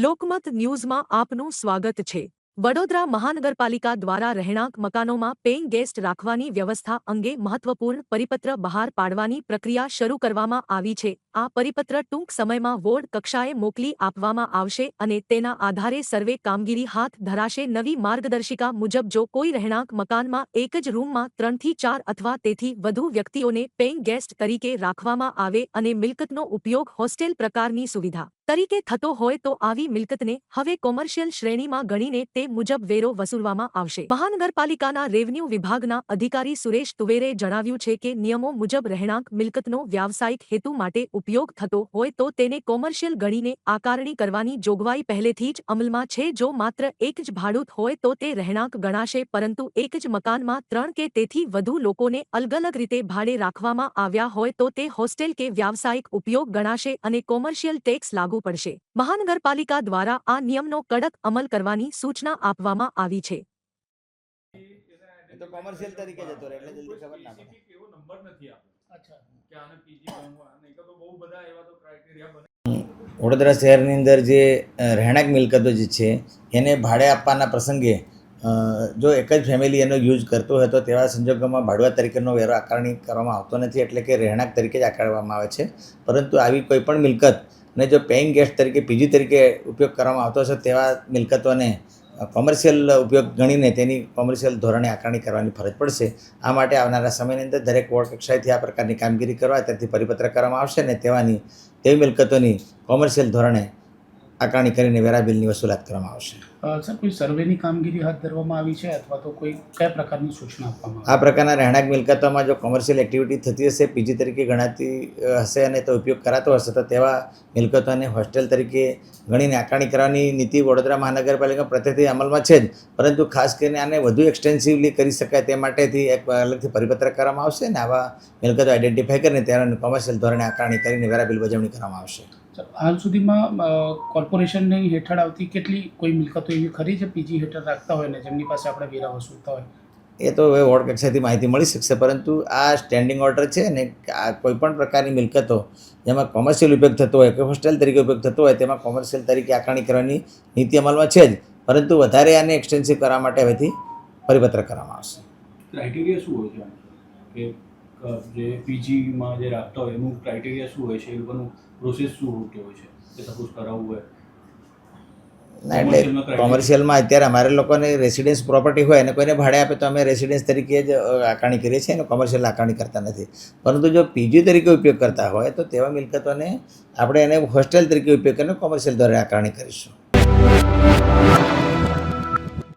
લોકમત ન્યૂઝમાં આપનું સ્વાગત છે। વડોદરા મહાનગરપાલિકા દ્વારા રહેણાંક મકાનોમાં પેઇંગ ગેસ્ટ રાખવાની વ્યવસ્થા અંગે મહત્વપૂર્ણ પરિપત્ર બહાર પાડવાની પ્રક્રિયા શરૂ કરવામાં આવી છે। આ પરિપત્ર ટૂંક સમયમાં વોર્ડ કક્ષાએ મોકલી આપવામાં આવશે અને તેના આધારે સર્વે કામગીરી હાથ ધરાશે। નવી માર્ગદર્શિકા મુજબ જો કોઈ રહેણાંક મકાનમાં એક જ રૂમમાં 3 થી 4 અથવા તેથી વધુ વ્યક્તિઓને પેઇંગ ગેસ્ટ તરીકે રાખવામાં આવે અને મિલકતનો ઉપયોગ હોસ્ટેલ પ્રકારની સુવિધા તરીકે થતો હોય તો આવી મિલકતને હવે કોમર્શિયલ શ્રેણીમાં ગણીને તે મુજબ વેરો વસૂલવામાં આવશે। મહાનગરપાલિકાના રેવન્યુ વિભાગના અધિકારી સુરેશ તુવેરે જણાવ્યું છે કે નિયમો મુજબ રહેણાંક મિલકતનો વ્યાવસાયિક હેતુ માટે ઉપયોગ થતો હોય તો તેને કોમર્શિયલ ગણીને આકારણી કરવાની જોગવાઈ પહેલેથી જ અમલમાં છે। જો માત્ર એક જ ભાડૂત હોય તો તે રહેણાંક ગણાશે, પરંતુ એક જ મકાનમાં 3 કે તેથી વધુ લોકોને અલગ અલગ રીતે ભાડે રાખવામાં આવ્યા હોય તો તે હોસ્ટેલ કે વ્યાવસાયિક ઉપયોગ ગણાશે અને કોમર્શિયલ ટેક્સ લાગુ પડશે। મહાનગરપાલિકા દ્વારા આ નિયમનો કડક અમલ કરવાની સૂચના આપવામાં આવી છે। तो कॉमर्शियल तरीके जतो रहे એટલે જલ્દી ખબર ના પડે। સ્પેસિફિક એવો નંબર નથી આપ્યો। અચ્છા, કે આને પીજી ગણવા નહીં તો બહુ બધા એવા તો ક્રાઇટેરિયા બને। વડોદરા શહેરની અંદર જે રહેણાંક મિલકતો જે છે એને ભાડે આપવાના પ્રસંગે જો એક જ ફેમિલી એનો યુઝ કરતો હોય તો તેવા સંજોગોમાં ભાડુઆત તરીકેનો વેરો આકારણી કરવામાં આવતો નથી, એટલે કે રહેણાંક તરીકે જ આકારવામાં આવે છે। પરંતુ આવી કોઈ પણ મિલકત ને જો પેઇંગ ગેસ્ટ તરીકે પીજી તરીકે ઉપયોગ કરવામાં આવતો હશે તેવા મિલકતોને કોમર્શિયલ ઉપયોગ ગણીને તેની કોમર્શિયલ ધોરણે આકારણી કરવાની ફરજ પડશે। આ માટે આવનારા સમયની અંદર દરેક વોર્ડ કક્ષાએથી આ પ્રકારની કામગીરી કરવા ત્યાંથી પરિપત્ર કરવામાં આવશે અને તેવી મિલકતોની કોમર્શિયલ ધોરણે આકારણી કરીને વેરા બિલની વસૂલાત કરવામાં આવશે। સર, કોઈ સર્વેની કામગીરી હાથ ધરવામાં આવી છે અથવા તો કોઈ કયા પ્રકારની સૂચના આપવામાં આ પ્રકારના રહેણાંક મિલકતોમાં જો કોમર્શિયલ એક્ટિવિટી થતી હશે, પીજી તરીકે ગણાતી હશે અને તો ઉપયોગ કરાતો હશે તો તેવા મિલકતોને હોસ્ટેલ તરીકે ગણીને આકારણી કરવાની નીતિ વડોદરા મહાનગરપાલિકા પ્રત્યેથી અમલમાં છે જ, પરંતુ ખાસ કરીને આને વધુ એક્સટેન્સિવલી કરી શકાય તે માટેથી એક અલગથી પરિપત્ર કરવામાં આવશે અને આવા મિલકતો આઈડેન્ટિફાઈ કરીને તેના કોમર્શિયલ ધોરણે આકારણી કરીને વેરા બિલ વજવણી કરવામાં આવશે। હાલ સુધીમાં કોર્પોરેશનની હેઠળ આવતી કેટલી કોઈ મિલકતો એવી ખરી છે પીજી હેઠળ રાખતા હોય ને જેમની પાસે આપણે વેરા વસૂલતા હોય? એ તો હવે વોર્ડ કક્ષાથી માહિતી મળી શકશે, પરંતુ આ સ્ટેન્ડિંગ ઓર્ડર છે ને આ કોઈપણ પ્રકારની મિલકતો જેમાં કોમર્શિયલ ઉપયોગ થતો હોય કે હોસ્ટેલ તરીકે ઉપયોગ થતો હોય તેમાં કોમર્શિયલ તરીકે આકારણી કરવાની નીતિ અમલમાં છે જ, પરંતુ વધારે આને એક્સટેન્સિવ કરવા માટે હવેથી પરિપત્ર કરવામાં આવશે। ક્રાઇટેરિયા શું હોય છે કે જે પીજીમાં જે રાખતા હોય એનું ક્રાઇટેરિયા શું હોય છે, એ લોકોનું પ્રોસેસ શું હોતી હોય છે કે સપોઝ કરાવવું હોય? ના, એટલે કોમર્શિયલમાં અત્યારે અમારે લોકોને રેસિડેન્સ પ્રોપર્ટી હોય અને કોઈને ભાડે આપે તો અમે રેસિડેન્સ તરીકે જ આકારણી કરીએ છીએ અને કોમર્શિયલ આકારણી કરતા નથી। પરંતુ જો પીજી તરીકે ઉપયોગ કરતા હોય તો તેવા મિલકતોને આપણે એને હોસ્ટેલ તરીકે ઉપયોગ કરીને કોમર્શિયલ દ્વારા આકારણી કરીશું।